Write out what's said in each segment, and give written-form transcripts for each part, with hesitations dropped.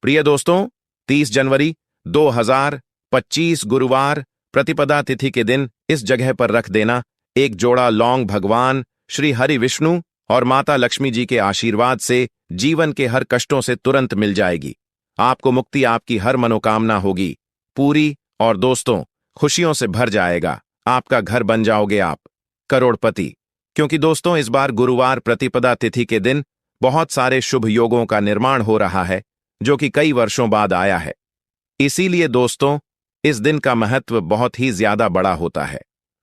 प्रिय दोस्तों, 30 जनवरी 2025 गुरुवार प्रतिपदा तिथि के दिन इस जगह पर रख देना एक जोड़ा लौंग भगवान श्री हरि विष्णु और माता लक्ष्मी जी के आशीर्वाद से जीवन के हर कष्टों से तुरंत मिल जाएगी। आपको मुक्ति, आपकी हर मनोकामना होगी पूरी और दोस्तों खुशियों से भर जाएगा। आपका घर बन जाओगे आप करोड़पति। क्योंकि दोस्तों इस बार गुरुवार प्रतिपदा तिथि के दिन बहुत सारे शुभ योगों का निर्माण हो रहा है जो कि कई वर्षों बाद आया है। इसीलिए दोस्तों इस दिन का महत्व बहुत ही ज्यादा बड़ा होता है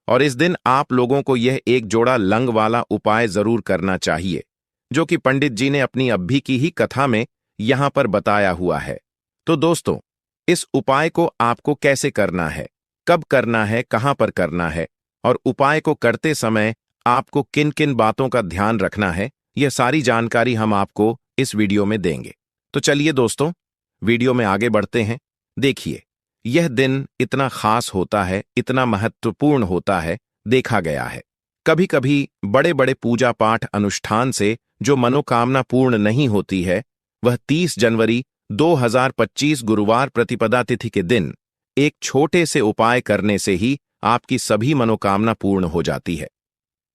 और इस दिन आप लोगों को यह एक जोड़ा लंग वाला उपाय जरूर करना चाहिए जो कि पंडित जी ने अपनी अभी की ही कथा में यहां पर बताया हुआ है। तो दोस्तों इस उपाय को आपको कैसे करना है, कब करना है, कहां पर करना है और उपाय को करते समय आपको किन किन बातों का ध्यान रखना है, यह सारी जानकारी हम आपको इस वीडियो में देंगे। तो चलिए दोस्तों वीडियो में आगे बढ़ते हैं। देखिए यह दिन इतना खास होता है, इतना महत्वपूर्ण होता है, देखा गया है कभी कभी बड़े बड़े पूजा पाठ अनुष्ठान से जो मनोकामना पूर्ण नहीं होती है वह 30 जनवरी 2025 गुरुवार प्रतिपदा तिथि के दिन एक छोटे से उपाय करने से ही आपकी सभी मनोकामना पूर्ण हो जाती है।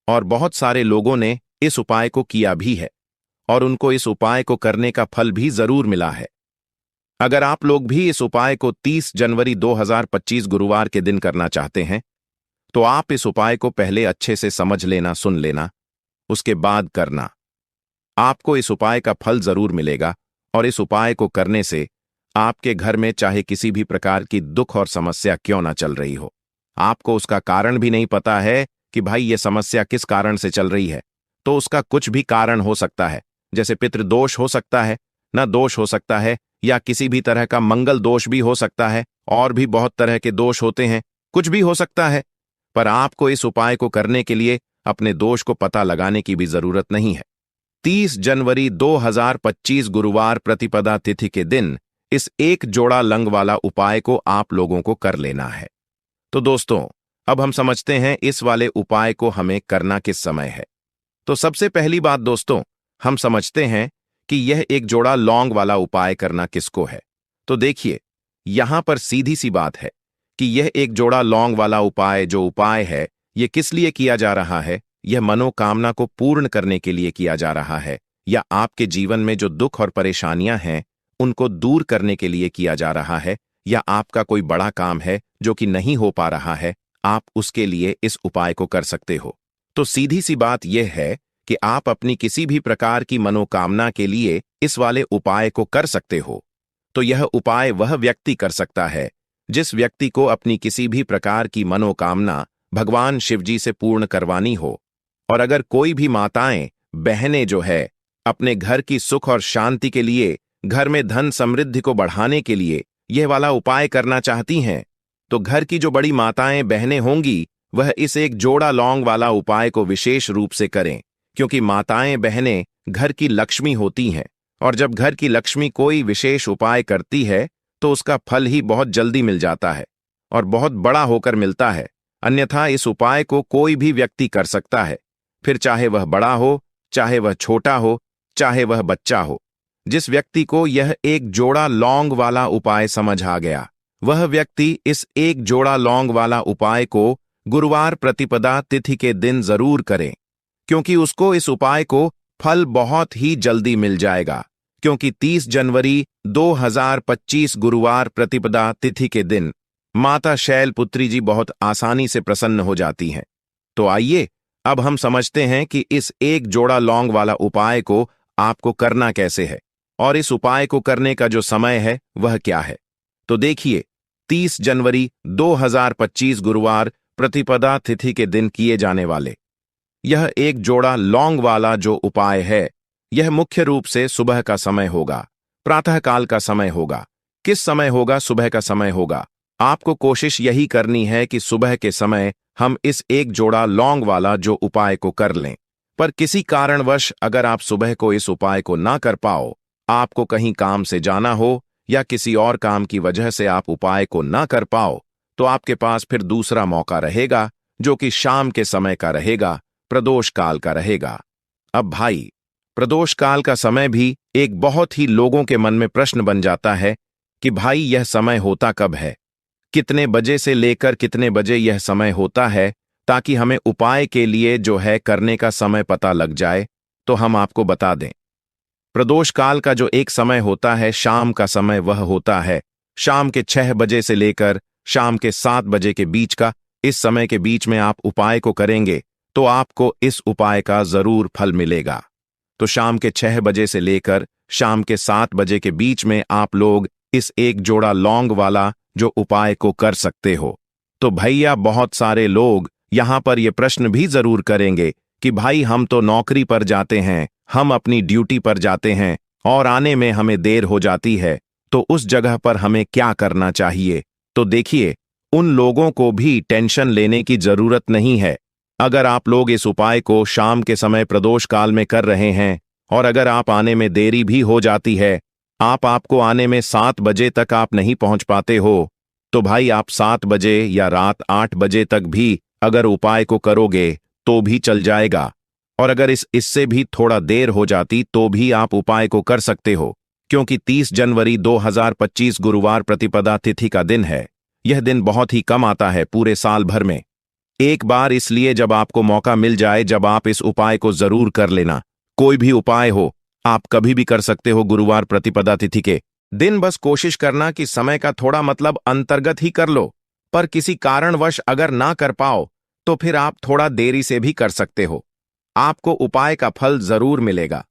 और बहुत सारे लोगों ने इस उपाय को किया भी है और उनको इस उपाय को करने का फल भी जरूर मिला है। अगर आप लोग भी इस उपाय को 30 जनवरी 2025 गुरुवार के दिन करना चाहते हैं तो आप इस उपाय को पहले अच्छे से समझ लेना, सुन लेना, उसके बाद करना। आपको इस उपाय का फल जरूर मिलेगा और इस उपाय को करने से आपके घर में चाहे किसी भी प्रकार की दुख और समस्या क्यों ना चल रही हो, आपको उसका कारण भी नहीं पता है कि भाई ये समस्या किस कारण से चल रही है, तो उसका कुछ भी कारण हो सकता है। जैसे पितृदोष हो सकता है, न दोष हो सकता है, या किसी भी तरह का मंगल दोष भी हो सकता है, और भी बहुत तरह के दोष होते हैं, कुछ भी हो सकता है। पर आपको इस उपाय को करने के लिए अपने दोष को पता लगाने की भी जरूरत नहीं है। 30 जनवरी 2025 गुरुवार प्रतिपदा तिथि के दिन इस एक जोड़ा लंग वाला उपाय को आप लोगों को कर लेना है। तो दोस्तों अब हम समझते हैं इस वाले उपाय को हमें करना किस समय है। तो सबसे पहली बात दोस्तों हम समझते हैं कि यह एक जोड़ा लौंग वाला उपाय करना किसको है। तो देखिए यहां पर सीधी सी बात है कि यह एक जोड़ा लौंग वाला उपाय जो उपाय है यह किस लिए किया जा रहा है। यह मनोकामना को पूर्ण करने के लिए किया जा रहा है, या आपके जीवन में जो दुख और परेशानियां हैं उनको दूर करने के लिए किया जा रहा है, या आपका कोई बड़ा काम है जो कि नहीं हो पा रहा है, आप उसके लिए इस उपाय को कर सकते हो। तो सीधी सी बात यह है कि आप अपनी किसी भी प्रकार की मनोकामना के लिए इस वाले उपाय को कर सकते हो। तो यह उपाय वह व्यक्ति कर सकता है जिस व्यक्ति को अपनी किसी भी प्रकार की मनोकामना भगवान शिवजी से पूर्ण करवानी हो। और अगर कोई भी माताएं बहनें जो है अपने घर की सुख और शांति के लिए, घर में धन समृद्धि को बढ़ाने के लिए यह वाला उपाय करना चाहती हैं, तो घर की जो बड़ी माताएं बहनें होंगी वह इस एक जोड़ा लौंग वाला उपाय को विशेष रूप से करें, क्योंकि माताएं बहनें घर की लक्ष्मी होती हैं और जब घर की लक्ष्मी कोई विशेष उपाय करती है तो उसका फल ही बहुत जल्दी मिल जाता है और बहुत बड़ा होकर मिलता है। अन्यथा इस उपाय को कोई भी व्यक्ति कर सकता है, फिर चाहे वह बड़ा हो, चाहे वह छोटा हो, चाहे वह बच्चा हो। जिस व्यक्ति को यह एक जोड़ा लौंग वाला उपाय समझ आ गया वह व्यक्ति इस एक जोड़ा लौंग वाला उपाय को गुरुवार प्रतिपदा तिथि के दिन जरूर करें, क्योंकि उसको इस उपाय को फल बहुत ही जल्दी मिल जाएगा। क्योंकि 30 जनवरी 2025 गुरुवार प्रतिपदा तिथि के दिन माता शैलपुत्री जी बहुत आसानी से प्रसन्न हो जाती हैं। तो आइए अब हम समझते हैं कि इस एक जोड़ा लौंग वाला उपाय को आपको करना कैसे है और इस उपाय को करने का जो समय है वह क्या है। तो देखिए 30 जनवरी 2025 गुरुवार प्रतिपदा तिथि के दिन किए जाने वाले यह एक जोड़ा लौंग वाला जो उपाय है यह मुख्य रूप से सुबह का समय होगा, प्रातःकाल का समय होगा। किस समय होगा? सुबह का समय होगा। आपको कोशिश यही करनी है कि सुबह के समय हम इस एक जोड़ा लौंग वाला जो उपाय को कर लें। पर किसी कारणवश अगर आप सुबह को इस उपाय को ना कर पाओ, आपको कहीं काम से जाना हो या किसी और काम की वजह से आप उपाय को ना कर पाओ, तो आपके पास फिर दूसरा मौका रहेगा जो कि शाम के समय का रहेगा, प्रदोष काल का रहेगा। अब भाई प्रदोष काल का समय भी एक बहुत ही लोगों के मन में प्रश्न बन जाता है कि भाई यह समय होता कब है, कितने बजे से लेकर कितने बजे यह समय होता है, ताकि हमें उपाय के लिए जो है करने का समय पता लग जाए। तो हम आपको बता दें, प्रदोष काल का जो एक समय होता है, शाम का समय, वह होता है शाम के 6 बजे से लेकर शाम के 7 बजे के बीच का। इस समय के बीच में आप उपाय को करेंगे तो आपको इस उपाय का जरूर फल मिलेगा। तो शाम के 6 बजे से लेकर शाम के 7 बजे के बीच में आप लोग इस एक जोड़ा लौंग वाला जो उपाय को कर सकते हो। तो भैया बहुत सारे लोग यहां पर ये प्रश्न भी जरूर करेंगे कि भाई हम तो नौकरी पर जाते हैं, हम अपनी ड्यूटी पर जाते हैं और आने में हमें देर हो जाती है, तो उस जगह पर हमें क्या करना चाहिए। तो देखिए, उन लोगों को भी टेंशन लेने की जरूरत नहीं है। अगर आप लोग इस उपाय को शाम के समय प्रदोष काल में कर रहे हैं और अगर आप आने में देरी भी हो जाती है, आपको आने में 7 बजे तक आप नहीं पहुंच पाते हो, तो भाई आप 7 बजे या रात 8 बजे तक भी अगर उपाय को करोगे तो भी चल जाएगा। और अगर इससे भी थोड़ा देर हो जाती तो भी आप उपाय को कर सकते हो, क्योंकि 30 जनवरी 2025 गुरुवार प्रतिपदा तिथि का दिन है। यह दिन बहुत ही कम आता है पूरे साल भर में, एक बार, इसलिए जब आपको मौका मिल जाए जब आप इस उपाय को जरूर कर लेना। कोई भी उपाय हो, आप कभी भी कर सकते हो गुरुवार प्रतिपदा तिथि के दिन। बस कोशिश करना कि समय का थोड़ा मतलब अंतर्गत ही कर लो, पर किसी कारणवश अगर ना कर पाओ तो फिर आप थोड़ा देरी से भी कर सकते हो, आपको उपाय का फल जरूर मिलेगा।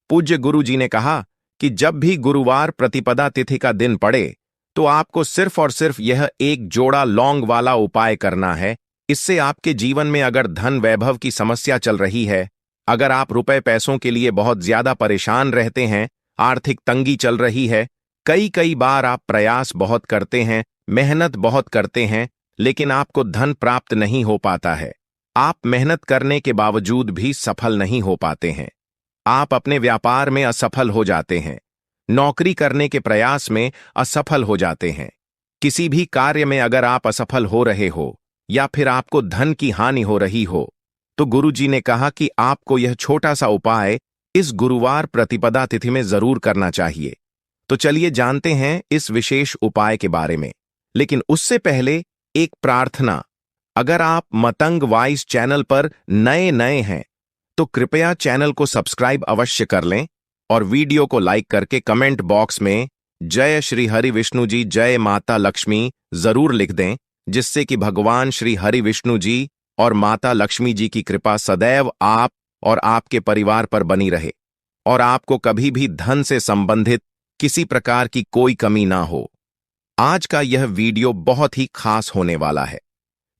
पूज्य गुरु जी ने कहा कि जब भी गुरुवार प्रतिपदा तिथि का दिन पड़े तो आपको सिर्फ और सिर्फ यह एक जोड़ा लौंग वाला उपाय करना है। इससे आपके जीवन में अगर धन वैभव की समस्या चल रही है, अगर आप रुपए पैसों के लिए बहुत ज्यादा परेशान रहते हैं, आर्थिक तंगी चल रही है, कई बार आप प्रयास बहुत करते हैं, मेहनत बहुत करते हैं, लेकिन आपको धन प्राप्त नहीं हो पाता है, आप मेहनत करने के बावजूद भी सफल नहीं हो पाते हैं, आप अपने व्यापार में असफल हो जाते हैं, नौकरी करने के प्रयास में असफल हो जाते हैं, किसी भी कार्य में अगर आप असफल हो रहे हो या फिर आपको धन की हानि हो रही हो, तो गुरुजी ने कहा कि आपको यह छोटा सा उपाय इस गुरुवार प्रतिपदा तिथि में जरूर करना चाहिए। तो चलिए जानते हैं इस विशेष उपाय के बारे में, लेकिन उससे पहले एक प्रार्थना। अगर आप मतंग वॉइस चैनल पर नए हैं तो कृपया चैनल को सब्सक्राइब अवश्य कर लें और वीडियो को लाइक करके कमेंट बॉक्स में जय श्री हरि विष्णु जी, जय माता लक्ष्मी जरूर लिख दें, जिससे कि भगवान श्री हरि विष्णु जी और माता लक्ष्मी जी की कृपा सदैव आप और आपके परिवार पर बनी रहे और आपको कभी भी धन से संबंधित किसी प्रकार की कोई कमी ना हो। आज का यह वीडियो बहुत ही खास होने वाला है,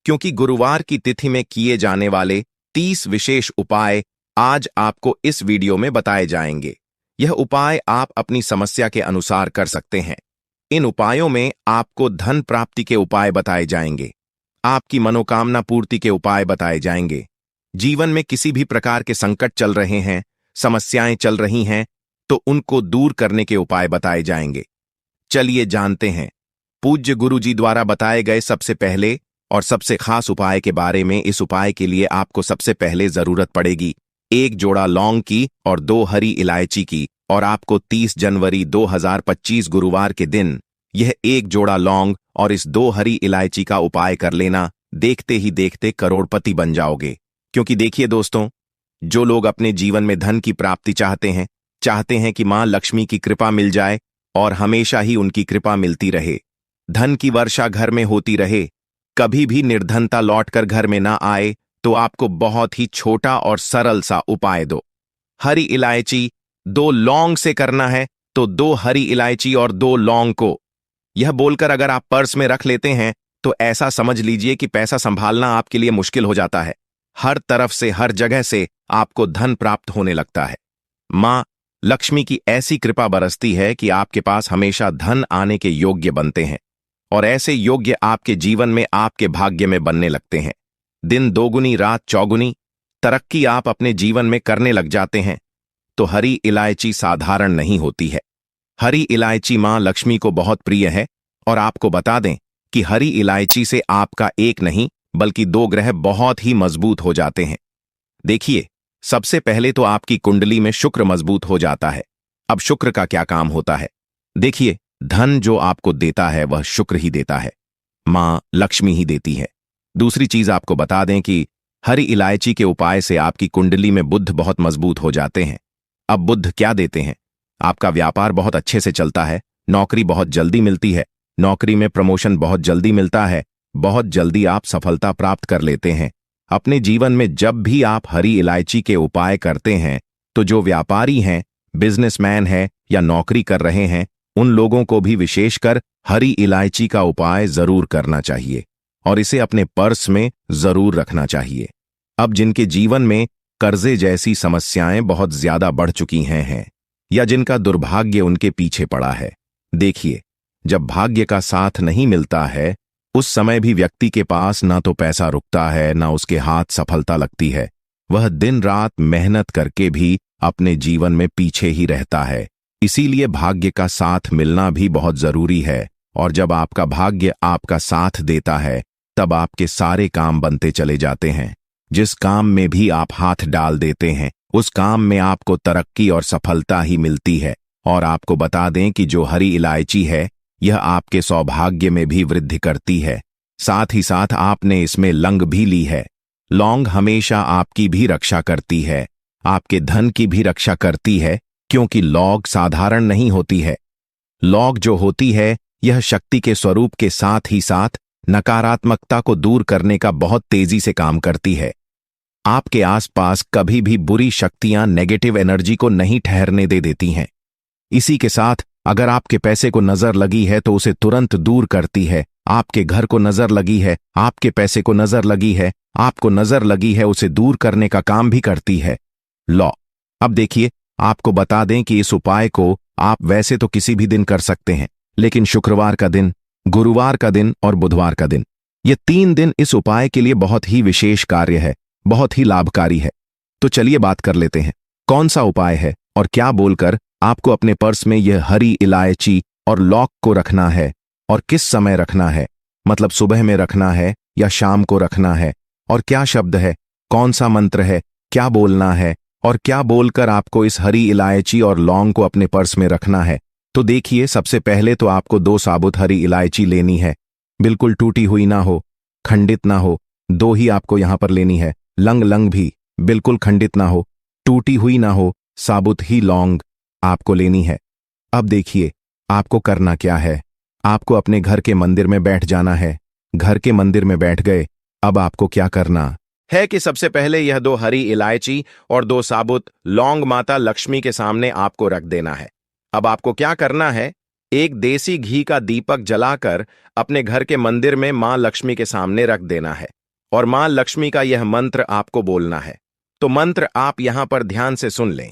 क्योंकि गुरुवार की तिथि में किए जाने वाले 30 विशेष उपाय आज आपको इस वीडियो में बताए जाएंगे। यह उपाय आप अपनी समस्या के अनुसार कर सकते हैं। इन उपायों में आपको धन प्राप्ति के उपाय बताए जाएंगे, आपकी मनोकामना पूर्ति के उपाय बताए जाएंगे, जीवन में किसी भी प्रकार के संकट चल रहे हैं, समस्याएं चल रही हैं, तो उनको दूर करने के उपाय बताए जाएंगे। चलिए जानते हैं पूज्य गुरु जी द्वारा बताए गए सबसे पहले और सबसे खास उपाय के बारे में। इस उपाय के लिए आपको सबसे पहले जरूरत पड़ेगी 1 जोड़ा लौंग की और 2 हरी इलायची की, और आपको 30 जनवरी 2025 गुरुवार के दिन यह 1 जोड़ा लौंग और इस 2 हरी इलायची का उपाय कर लेना। देखते ही देखते करोड़पति बन जाओगे। क्योंकि देखिए दोस्तों, जो लोग अपने जीवन में धन की प्राप्ति चाहते हैं कि मां लक्ष्मी की कृपा मिल जाए और हमेशा ही उनकी कृपा मिलती रहे, धन की वर्षा घर में होती रहे, कभी भी निर्धनता लौटकर घर में ना आए, तो आपको बहुत ही छोटा और सरल सा उपाय दो हरी इलायची 2 लौंग से करना है। तो 2 हरी इलायची और 2 लौंग को यह बोलकर अगर आप पर्स में रख लेते हैं तो ऐसा समझ लीजिए कि पैसा संभालना आपके लिए मुश्किल हो जाता है। हर तरफ से, हर जगह से आपको धन प्राप्त होने लगता है। मां लक्ष्मी की ऐसी कृपा बरसती है कि आपके पास हमेशा धन आने के योग्य बनते हैं और ऐसे योग्य आपके जीवन में, आपके भाग्य में बनने लगते हैं। दिन दोगुनी रात चौगुनी तरक्की आप अपने जीवन में करने लग जाते हैं। तो हरी इलायची साधारण नहीं होती है। हरी इलायची मां लक्ष्मी को बहुत प्रिय है और आपको बता दें कि हरी इलायची से आपका एक नहीं बल्कि 2 ग्रह बहुत ही मजबूत हो जाते हैं। देखिए, सबसे पहले तो आपकी कुंडली में शुक्र मजबूत हो जाता है। अब शुक्र का क्या काम होता है? देखिए, धन जो आपको देता है वह शुक्र ही देता है, मां लक्ष्मी ही देती है। दूसरी चीज आपको बता दें कि हरी इलायची के उपाय से आपकी कुंडली में बुध बहुत मजबूत हो जाते हैं। अब बुध क्या देते हैं? आपका व्यापार बहुत अच्छे से चलता है, नौकरी बहुत जल्दी मिलती है, नौकरी में प्रमोशन बहुत जल्दी मिलता है, बहुत जल्दी आप सफलता प्राप्त कर लेते हैं। अपने जीवन में जब भी आप हरी इलायची के उपाय करते हैं तो जो व्यापारी हैं, बिजनेसमैन हैं या नौकरी कर रहे हैं, उन लोगों को भी विशेषकर हरी इलायची का उपाय जरूर करना चाहिए और इसे अपने पर्स में जरूर रखना चाहिए। अब जिनके जीवन में कर्जे जैसी समस्याएं बहुत ज्यादा बढ़ चुकी हैं या जिनका दुर्भाग्य उनके पीछे पड़ा है, देखिए, जब भाग्य का साथ नहीं मिलता है उस समय भी व्यक्ति के पास ना तो पैसा रुकता है ना उसके हाथ सफलता लगती है। वह दिन रात मेहनत करके भी अपने जीवन में पीछे ही रहता है। इसीलिए भाग्य का साथ मिलना भी बहुत जरूरी है और जब आपका भाग्य आपका साथ देता है तब आपके सारे काम बनते चले जाते हैं। जिस काम में भी आप हाथ डाल देते हैं उस काम में आपको तरक्की और सफलता ही मिलती है। और आपको बता दें कि जो हरी इलायची है यह आपके सौभाग्य में भी वृद्धि करती है। साथ ही साथ आपने इसमें लौंग भी ली है। लौंग हमेशा आपकी भी रक्षा करती है, आपके धन की भी रक्षा करती है, क्योंकि लौंग साधारण नहीं होती है। लौंग जो होती है यह शक्ति के स्वरूप के साथ ही साथ नकारात्मकता को दूर करने का बहुत तेजी से काम करती है। आपके आसपास कभी भी बुरी शक्तियां नेगेटिव एनर्जी को नहीं ठहरने दे देती हैं। इसी के साथ अगर आपके पैसे को नजर लगी है तो उसे तुरंत दूर करती है। आपके घर को नजर लगी है, आपके पैसे को नजर लगी है, आपको नजर लगी है, उसे दूर करने का काम भी करती है लौ। अब देखिए, आपको बता दें कि इस उपाय को आप वैसे तो किसी भी दिन कर सकते हैं, लेकिन शुक्रवार का दिन, गुरुवार का दिन और बुधवार का दिन, ये 3 दिन इस उपाय के लिए बहुत ही विशेष कार्य है, बहुत ही लाभकारी है। तो चलिए बात कर लेते हैं कौन सा उपाय है और क्या बोलकर आपको अपने पर्स में यह हरी इलायची और लौंग को रखना है और किस समय रखना है, मतलब सुबह में रखना है या शाम को रखना है, और क्या शब्द है, कौन सा मंत्र है, क्या बोलना है और क्या बोलकर आपको इस हरी इलायची और लौंग को अपने पर्स में रखना है। तो देखिए, सबसे पहले तो आपको 2 साबुत हरी इलायची लेनी है, बिल्कुल टूटी हुई ना हो, खंडित ना हो, 2 ही आपको यहां पर लेनी है। लंग भी बिल्कुल खंडित ना हो, टूटी हुई ना हो, साबुत ही लौंग आपको लेनी है। अब देखिए, आपको करना क्या है, आपको अपने घर के मंदिर में बैठ जाना है। घर के मंदिर में बैठ गए, अब आपको क्या करना है कि सबसे पहले यह 2 हरी इलायची और 2 साबुत लौंग माता लक्ष्मी के सामने आपको रख देना है। अब आपको क्या करना है, एक देसी घी का दीपक जलाकर अपने घर के मंदिर में मां लक्ष्मी के सामने रख देना है और मां लक्ष्मी का यह मंत्र आपको बोलना है। तो मंत्र आप यहां पर ध्यान से सुन लें।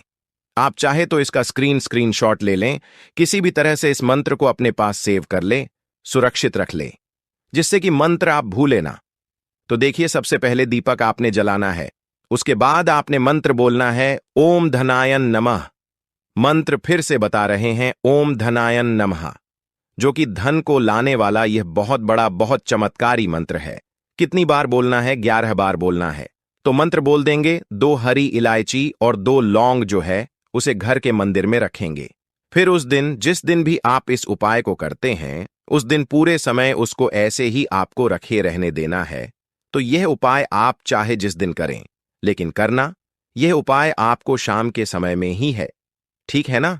आप चाहे तो इसका स्क्रीनशॉट ले लें, किसी भी तरह से इस मंत्र को अपने पास सेव कर लें, सुरक्षित रख लें, जिससे कि मंत्र आप भूलें ना। तो देखिए, सबसे पहले दीपक आपने जलाना है, उसके बाद आपने मंत्र बोलना है ओम धनायन नमः। मंत्र फिर से बता रहे हैं, ओम धनायन नमः, जो कि धन को लाने वाला यह बहुत बड़ा, बहुत चमत्कारी मंत्र है। कितनी बार बोलना है? 11 बार बोलना है। तो मंत्र बोल देंगे, 2 हरी इलायची और 2 लौंग जो है उसे घर के मंदिर में रखेंगे। फिर उस दिन, जिस दिन भी आप इस उपाय को करते हैं, उस दिन पूरे समय उसको ऐसे ही आपको रखे रहने देना है। तो यह उपाय आप चाहे जिस दिन करें, लेकिन करना यह उपाय आपको शाम के समय में ही है, ठीक है ना?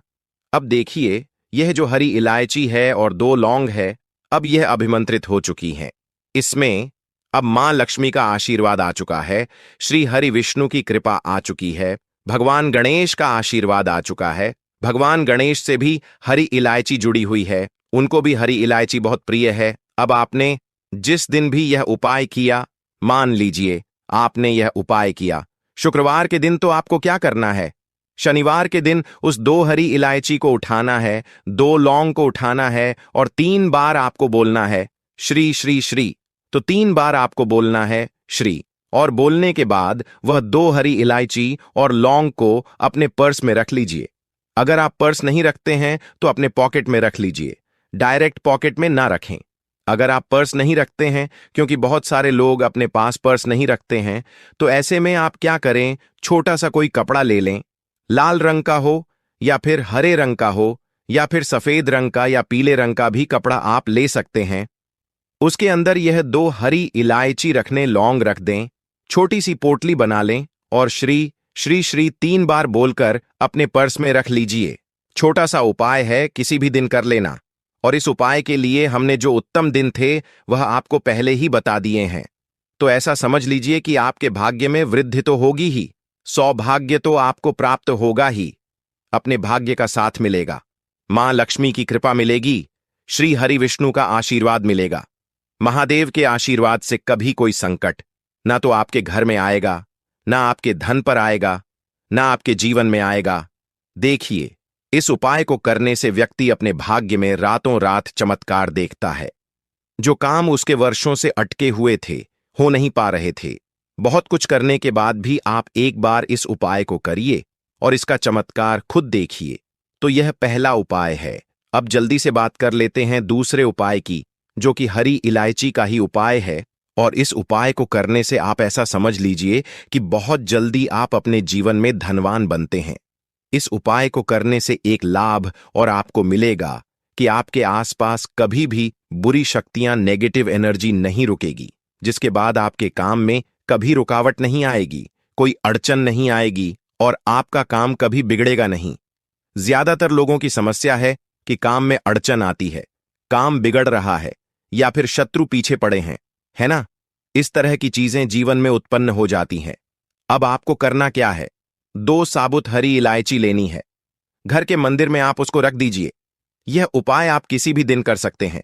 अब देखिए, यह जो हरी इलायची है और 2 लौंग है, अब यह अभिमंत्रित हो चुकी हैं। इसमें अब मां लक्ष्मी का आशीर्वाद आ चुका है, श्री हरि विष्णु की कृपा आ चुकी है, भगवान गणेश का आशीर्वाद आ चुका है। भगवान गणेश से भी हरी इलायची जुड़ी हुई है, उनको भी हरी इलायची बहुत प्रिय है। अब आपने जिस दिन भी यह उपाय किया, मान लीजिए आपने यह उपाय किया शुक्रवार के दिन, तो आपको क्या करना है, शनिवार के दिन उस 2 हरी इलायची को उठाना है, 2 लौंग को उठाना है और 3 बार आपको बोलना है श्री श्री श्री। तो 3 बार आपको बोलना है श्री, और बोलने के बाद वह 2 हरी इलायची और लौंग को अपने पर्स में रख लीजिए। अगर आप पर्स नहीं रखते हैं तो अपने पॉकेट में रख लीजिए, डायरेक्ट पॉकेट में ना रखें। अगर आप पर्स नहीं रखते हैं, क्योंकि बहुत सारे लोग अपने पास पर्स नहीं रखते हैं, तो ऐसे में आप क्या करें, छोटा सा कोई कपड़ा ले लें, लाल रंग का हो या फिर हरे रंग का हो या फिर सफेद रंग का या पीले रंग का भी कपड़ा आप ले सकते हैं। उसके अंदर यह 2 हरी इलायची रखने लौंग रख दें, छोटी सी पोटली बना लें और श्री श्री श्री 3 बार बोलकर अपने पर्स में रख लीजिए। छोटा सा उपाय है, किसी भी दिन कर लेना। और इस उपाय के लिए हमने जो उत्तम दिन थे वह आपको पहले ही बता दिए हैं। तो ऐसा समझ लीजिए कि आपके भाग्य में वृद्धि तो होगी ही, सौभाग्य तो आपको प्राप्त होगा ही, अपने भाग्य का साथ मिलेगा, मां लक्ष्मी की कृपा मिलेगी, श्री हरि विष्णु का आशीर्वाद मिलेगा। महादेव के आशीर्वाद से कभी कोई संकट ना तो आपके घर में आएगा, ना आपके धन पर आएगा, ना आपके जीवन में आएगा। देखिए, इस उपाय को करने से व्यक्ति अपने भाग्य में रातों रात चमत्कार देखता है। जो काम उसके वर्षों से अटके हुए थे, हो नहीं पा रहे थे, बहुत कुछ करने के बाद भी आप एक बार इस उपाय को करिए और इसका चमत्कार खुद देखिए। तो यह पहला उपाय है। अब जल्दी से बात कर लेते हैं दूसरे उपाय की, जो कि हरी इलायची का ही उपाय है। और इस उपाय को करने से आप ऐसा समझ लीजिए कि बहुत जल्दी आप अपने जीवन में धनवान बनते हैं। इस उपाय को करने से एक लाभ और आपको मिलेगा कि आपके आसपास कभी भी बुरी शक्तियां, नेगेटिव एनर्जी नहीं रुकेगी, जिसके बाद आपके काम में कभी रुकावट नहीं आएगी, कोई अड़चन नहीं आएगी और आपका काम कभी बिगड़ेगा नहीं। ज्यादातर लोगों की समस्या है कि काम में अड़चन आती है, काम बिगड़ रहा है या फिर शत्रु पीछे पड़े हैं, है ना? इस तरह की चीजें जीवन में उत्पन्न हो जाती हैं। अब आपको करना क्या है? 2 साबुत हरी इलायची लेनी है। घर के मंदिर में आप उसको रख दीजिए। यह उपाय आप किसी भी दिन कर सकते हैं,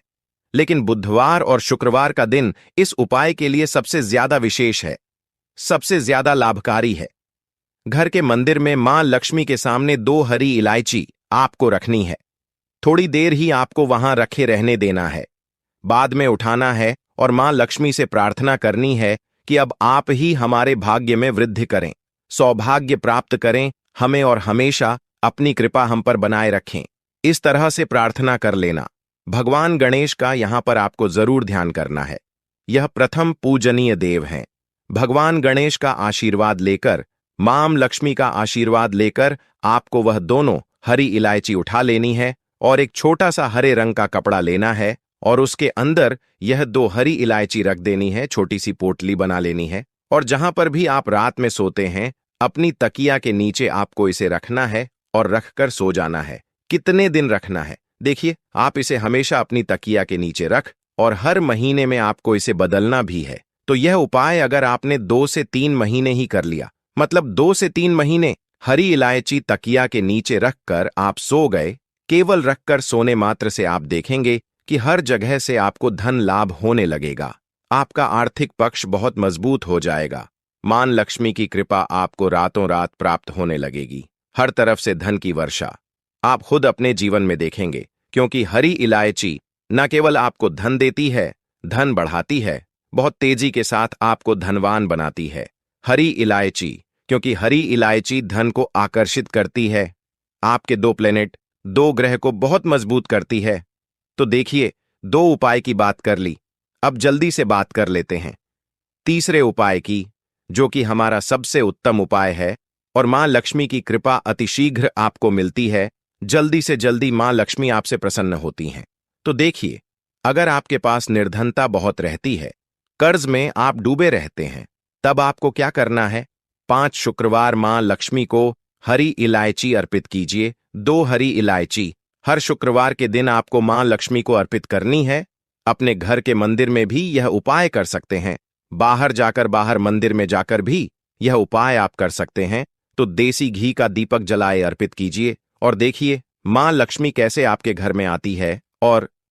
लेकिन बुधवार और शुक्रवार का दिन इस उपाय के लिए सबसे ज्यादा विशेष है, सबसे ज्यादा लाभकारी है। घर के मंदिर में मां लक्ष्मी के सामने 2 हरी इलायची आपको रखनी है। थोड़ी देर ही आपको वहां रखे रहने देना है, बाद में उठाना है और मां लक्ष्मी से प्रार्थना करनी है कि अब आप ही हमारे भाग्य में वृद्धि करें, सौभाग्य प्राप्त करें, हमें और हमेशा अपनी कृपा हम पर बनाए रखें। इस तरह से प्रार्थना कर लेना। भगवान गणेश का यहां पर आपको जरूर ध्यान करना है। यह प्रथम पूजनीय देव हैं। भगवान गणेश का आशीर्वाद लेकर, मां लक्ष्मी का आशीर्वाद लेकर आपको वह दोनों हरी इलायची उठा लेनी है और एक छोटा सा हरे रंग का कपड़ा लेना है और उसके अंदर यह 2 हरी इलायची रख देनी है, छोटी सी पोटली बना लेनी है और जहां पर भी आप रात में सोते हैं, अपनी तकिया के नीचे आपको इसे रखना है और रखकर सो जाना है। कितने दिन रखना है? देखिए, आप इसे हमेशा अपनी तकिया के नीचे रख और हर महीने में आपको इसे बदलना भी है। तो यह उपाय अगर आपने 2 से 3 महीने ही कर लिया, मतलब 2 से 3 महीने हरी इलायची तकिया के नीचे रखकर आप सो गए, केवल रखकर सोने मात्र से आप देखेंगे कि हर जगह से आपको धन लाभ होने लगेगा। आपका आर्थिक पक्ष बहुत मजबूत हो जाएगा। मां लक्ष्मी की कृपा आपको रातों रात प्राप्त होने लगेगी। हर तरफ से धन की वर्षा आप खुद अपने जीवन में देखेंगे, क्योंकि हरी इलायची न केवल आपको धन देती है, धन बढ़ाती है, बहुत तेजी के साथ आपको धनवान बनाती है। हरी इलायची, क्योंकि हरी इलायची धन को आकर्षित करती है, आपके 2 प्लेनेट, 2 ग्रह को बहुत मजबूत करती है। तो देखिए, 2 उपाय की बात कर ली, अब जल्दी से बात कर लेते हैं तीसरे उपाय की, जो कि हमारा सबसे उत्तम उपाय है और मां लक्ष्मी की कृपा अतिशीघ्र आपको मिलती है। जल्दी से जल्दी मां लक्ष्मी आपसे प्रसन्न होती हैं। तो देखिए, अगर आपके पास निर्धनता बहुत रहती है, कर्ज में आप डूबे रहते हैं, तब आपको क्या करना है? 5 शुक्रवार मां लक्ष्मी को हरी इलायची अर्पित कीजिए। 2 हरी इलायची हर शुक्रवार के दिन आपको मां लक्ष्मी को अर्पित करनी है। अपने घर के मंदिर में भी यह उपाय कर सकते हैं, बाहर मंदिर में जाकर भी यह उपाय आप कर सकते हैं। तो देसी घी का दीपक जलाए अर्पित कीजिए और देखिए मां लक्ष्मी कैसे आपके घर में आती है और